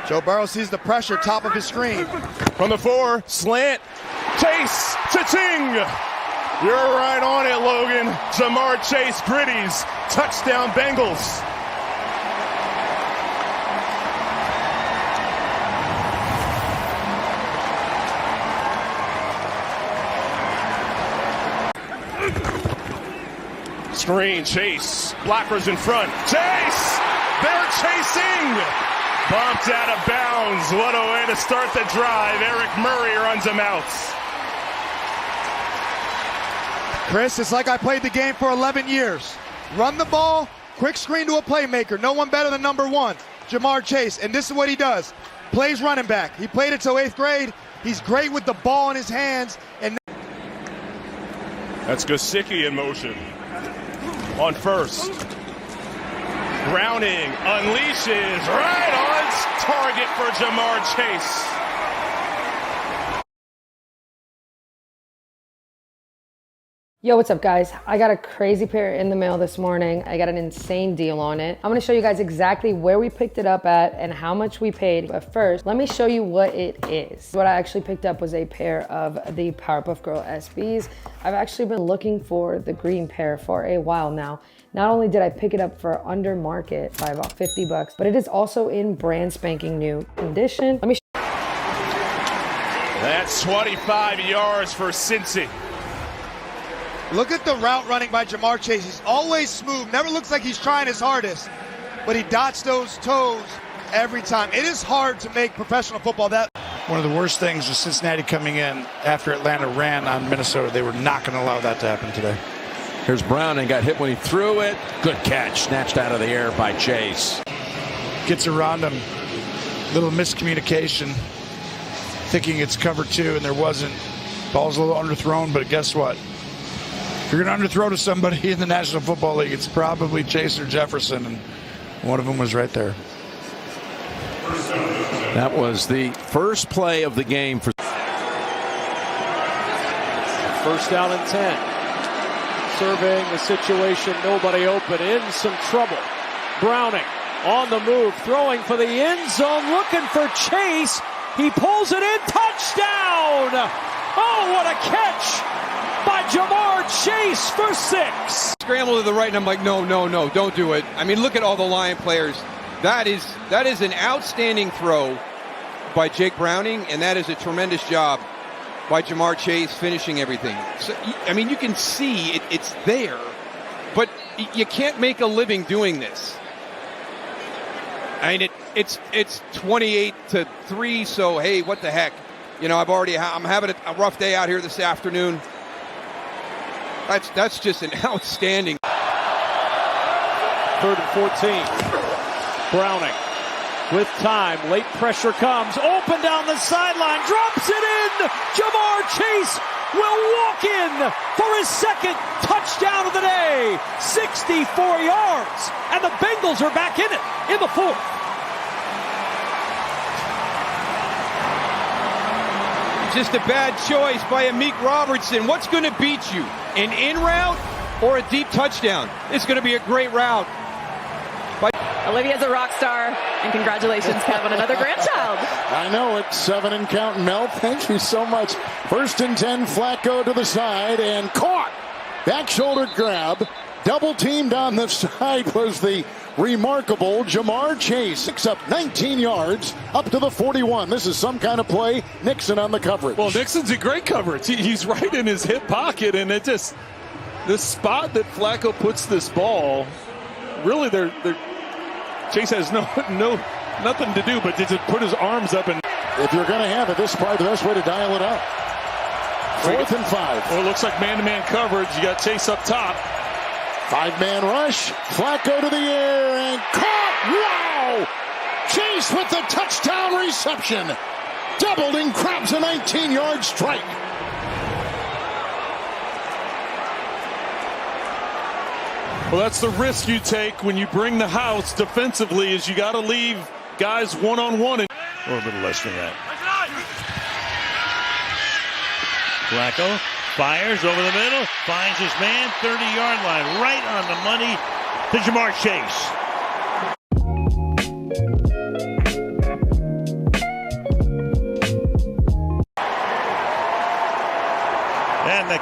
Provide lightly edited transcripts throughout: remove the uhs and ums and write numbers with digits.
Joe Burrow sees the pressure, top of his screen. From the 4, slant, Chase, cha-ching! You're right on it, Logan. Jamar Chase, Gritties, touchdown Bengals. Screen, Chase, blockers in front. Chase! They're chasing! Bumped out of bounds. What a way to start the drive. Eric Murray runs him out. Chris, it's like I played the game for 11 years. Run the ball, quick screen to a playmaker. No one better than number 1, Jamar Chase. And this is what he does. Plays running back. He played it till 8th grade. He's great with the ball in his hands. And that's Gesicki in motion. On first. Browning unleashes right on target for Jamar Chase. Yo, what's up guys? I got a crazy pair in the mail this morning. I got an insane deal on it. I'm gonna show you guys exactly where we picked it up at and how much we paid. But first, let me show you what it is. What I actually picked up was a pair of the Powerpuff Girl SBs. I've actually been looking for the green pair for a while now. Not only did I pick it up for under market by about 50 bucks, but it is also in brand spanking new condition. Let me That's 25 yards for Cincy. look at the route running by Jamar Chase. He's always smooth, never looks like he's trying his hardest, but he dots those toes every time. It is hard to make professional football that. One of the worst things was Cincinnati coming in after Atlanta ran on Minnesota. They were not going to allow that to happen today. Here's Browning, got hit when he threw it. Good catch, snatched out of the air by Chase. Gets around him. Little miscommunication, thinking it's cover 2, and there wasn't. Ball's a little underthrown, but guess what? If you're going to underthrow to somebody in the National Football League, it's probably Chase or Jefferson, and one of them was right there. That was the first play of the game for. First down and 10. Surveying the situation, nobody open, in some trouble. Browning on the move, throwing for the end zone, looking for Chase. He pulls it in, touchdown! Oh, what a catch by Jamar Chase for 6. Scramble to the right, and I'm like, no, don't do it. I mean, look at all the Lion players. That is an outstanding throw by Jake Browning, and that is a tremendous job by Jamar Chase finishing everything. So, I mean, you can see it's there, but you can't make a living doing this. I mean, it's 28-3, so hey, what the heck? You know, I'm having a rough day out here this afternoon. That's just an outstanding. 3rd and 14. Browning with time. Late pressure comes. Open down the sideline. Drops it in. Jamar Chase will walk in for his 2nd touchdown of the day. 64 yards. And the Bengals are back in it in the 4th. Just a bad choice by Amik Robertson. What's going to beat you? An in route or a deep touchdown? It's going to be a great route. Olivia's a rock star, and congratulations, Kev, on another grandchild. I know it. 7 and counting, Mel. Thank you so much. 1st and 10, Flacco to the side and caught. Back shoulder grab. Double teamed on the side was the remarkable Jamar Chase. Picks up 19 yards up to the 41. This is some kind of play. Nixon on the coverage. Well, Nixon's a great coverage. He's right in his hip pocket, and it just, the spot that Flacco puts this ball, really Chase has nothing to do but to just put his arms up. And if you're going to have it, this is probably the best way to dial it up. 4th and 5. Well, it looks like man-to-man coverage. You got Chase up top. 5-man rush. Flacco to the air and caught. Wow! Chase with the touchdown reception. Doubled and grabs a 19-yard strike. Well, that's the risk you take when you bring the house defensively, is you got to leave guys one-on-one. Or a little less than that. Flacco fires over the middle, finds his man, 30-yard line, right on the money to Jamar Chase.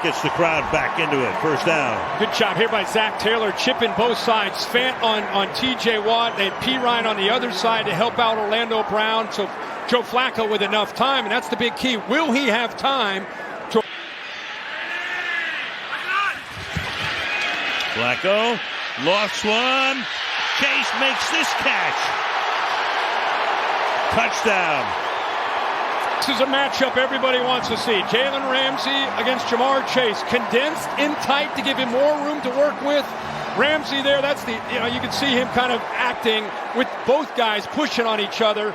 gets the crowd back into it. First down. Good job here by Zach Taylor, chipping both sides. Fant on T.J. Watt and P. Ryan on the other side to help out Orlando Brown. So Joe Flacco with enough time, and that's the big key. Will he have time to... Flacco lost one. Chase makes this catch. Touchdown. This is a matchup everybody wants to see. Jalen Ramsey against Jamar Chase. Condensed in tight to give him more room to work with. Ramsey there, that's the, you can see him kind of acting with both guys pushing on each other.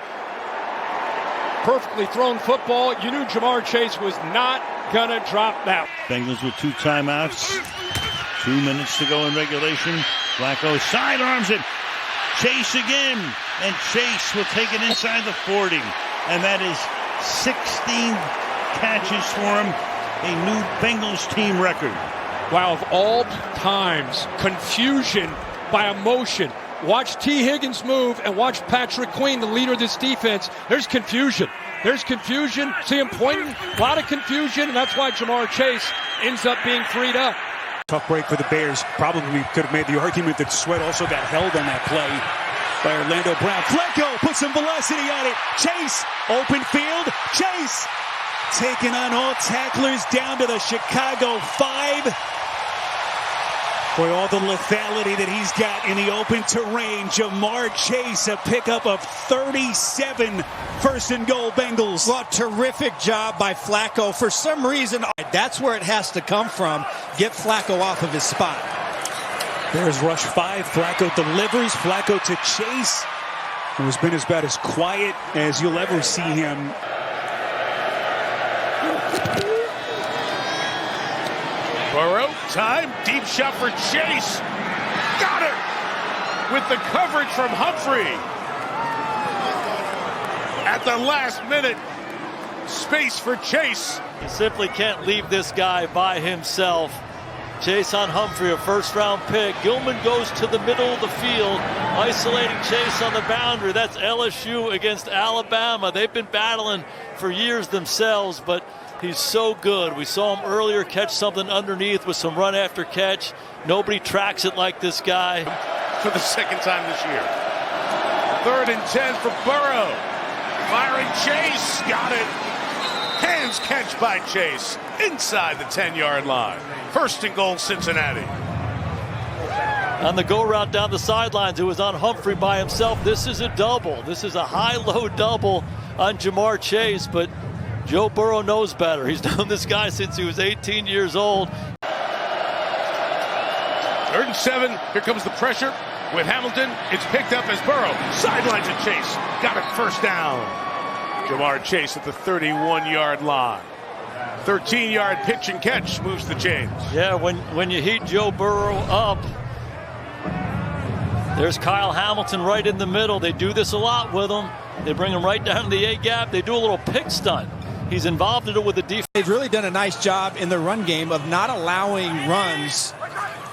Perfectly thrown football. You knew Jamar Chase was not going to drop that. Bengals with 2 timeouts. 2 minutes to go in regulation. Flacco sidearms it. Chase again. And Chase will take it inside the 40. And that is 16 catches for him. A new Bengals team record. Wow, of all times, confusion by emotion. Watch T. Higgins move and watch Patrick Queen, the leader of this defense. There's confusion. There's confusion. See him pointing. A lot of confusion, and that's why Jamar Chase ends up being freed up. Tough break for the Bears. Probably could have made the argument that Sweat also got held on that play by Orlando Brown. Flacco put some velocity on it. Chase, open field. Chase taking on all tacklers down to the Chicago 5. Boy, all the lethality that he's got in the open terrain. Jamar Chase, a pickup of 37. First and goal, Bengals. Well, terrific job by Flacco. For some reason, that's where it has to come from. Get Flacco off of his spot. There's rush 5. Flacco delivers. Flacco to Chase, who has been about as quiet as you'll ever see him. Burrow, time, deep shot for Chase. Got it! With the coverage from Humphrey. At the last minute, space for Chase. You simply can't leave this guy by himself. Chase on Humphrey, a first-round pick. Gilman goes to the middle of the field, isolating Chase on the boundary. That's LSU against Alabama. They've been battling for years themselves, but he's so good. We saw him earlier catch something underneath with some run after catch. Nobody tracks it like this guy. For the second time this year. 3rd and 10 for Burrow. Firing Chase. Got it. Hands catch by Chase. Inside the 10-yard line. First and goal, Cincinnati. On the go route down the sidelines, it was on Humphrey by himself. This is a double. This is a high-low double on Jamar Chase, but Joe Burrow knows better. He's known this guy since he was 18 years old. 3rd and 7. Here comes the pressure with Hamilton. It's picked up as Burrow sidelines at Chase. Got it, first down. Jamar Chase at the 31-yard line. 13-yard pitch and catch moves the chains. Yeah, when you heat Joe Burrow up, there's Kyle Hamilton right in the middle. They do this a lot with him. They bring him right down to the A-gap. They do a little pick stunt. He's involved in it with the defense. They've really done a nice job in the run game of not allowing runs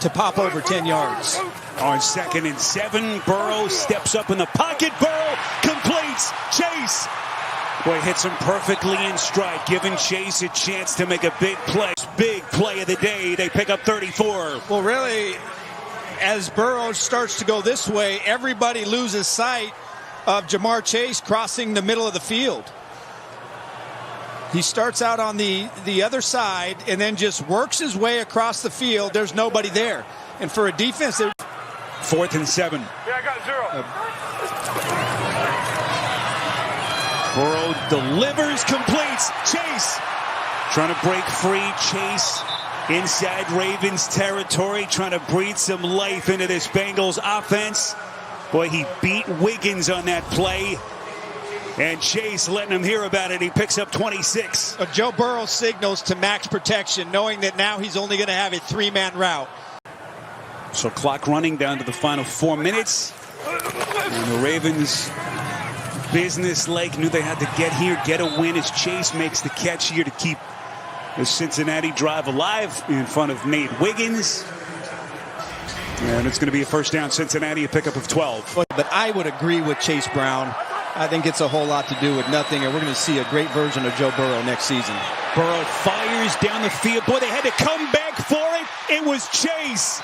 to pop over 10 yards. On 2nd and 7, Burrow steps up in the pocket. Burrow completes. Chase, boy, hits him perfectly in stride, giving Chase a chance to make a big play. Big play of the day. They pick up 34. Well, really, as Burrow starts to go this way, everybody loses sight of Jamar Chase crossing the middle of the field. He starts out on the other side and then just works his way across the field. There's nobody there. And for a defense, 4th and 7. Yeah, I got 0. Burrow delivers, completes. Chase trying to break free. Chase inside Ravens territory, trying to breathe some life into this Bengals offense. Boy, he beat Wiggins on that play. And Chase letting him hear about it. He picks up 26. Joe Burrow signals to max protection, knowing that now he's only going to have a 3-man route. So clock running down to the final 4 minutes. And the Ravens, business like, knew they had to get here, get a win as Chase makes the catch here to keep the Cincinnati drive alive in front of Nate Wiggins. And it's going to be a first down, Cincinnati, a pickup of 12. But I would agree with Chase Brown. I think it's a whole lot to do with nothing, and we're going to see a great version of Joe Burrow next season. Burrow fires down the field. Boy, they had to come back for it. It was Chase.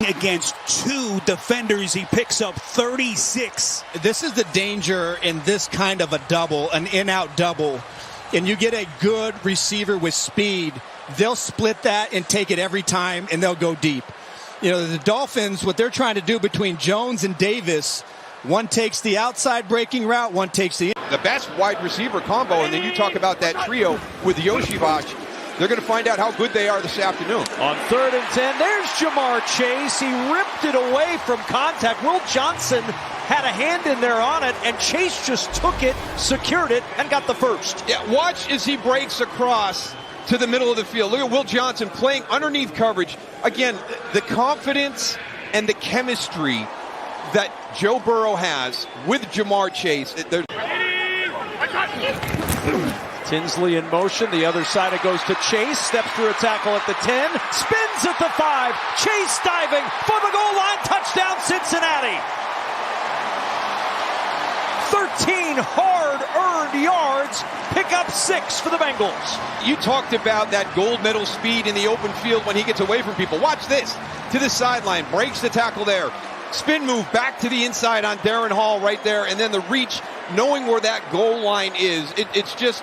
Against two defenders, he picks up 36. This is the danger in this kind of a double, an in-out double. And you get a good receiver with speed, they'll split that and take it every time, and they'll go deep. You know, the Dolphins, what they're trying to do between Jones and Davis, one takes the outside breaking route, one takes the best wide receiver combo, and then you talk about that trio with Yoshivach. They're going to find out how good they are this afternoon. On 3rd and 10, there's Jamar Chase. He ripped it away from contact. Will Johnson had a hand in there on it, and Chase just took it, secured it, and got the first. Yeah, watch as he breaks across to the middle of the field. Look at Will Johnson playing underneath coverage. Again, the confidence and the chemistry that Joe Burrow has with Jamar Chase. Tinsley in motion. The other side it goes to Chase. Steps through a tackle at the 10. Spins at the 5. Chase diving for the goal line. Touchdown Cincinnati. 13 hard-earned yards. Pick up 6 for the Bengals. You talked about that gold medal speed in the open field when he gets away from people. Watch this. To the sideline. Breaks the tackle there. Spin move back to the inside on Darren Hall right there. And then the reach, knowing where that goal line is. It's just...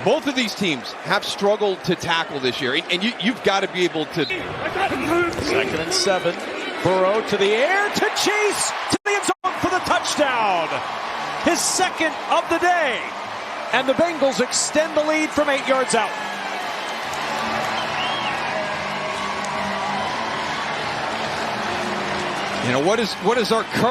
Both of these teams have struggled to tackle this year, and you've got to be able to. 2nd and 7. Burrow to the air, to Chase, to the end zone for the touchdown. His second of the day. And the Bengals extend the lead from 8 yards out. You know, what is our cover?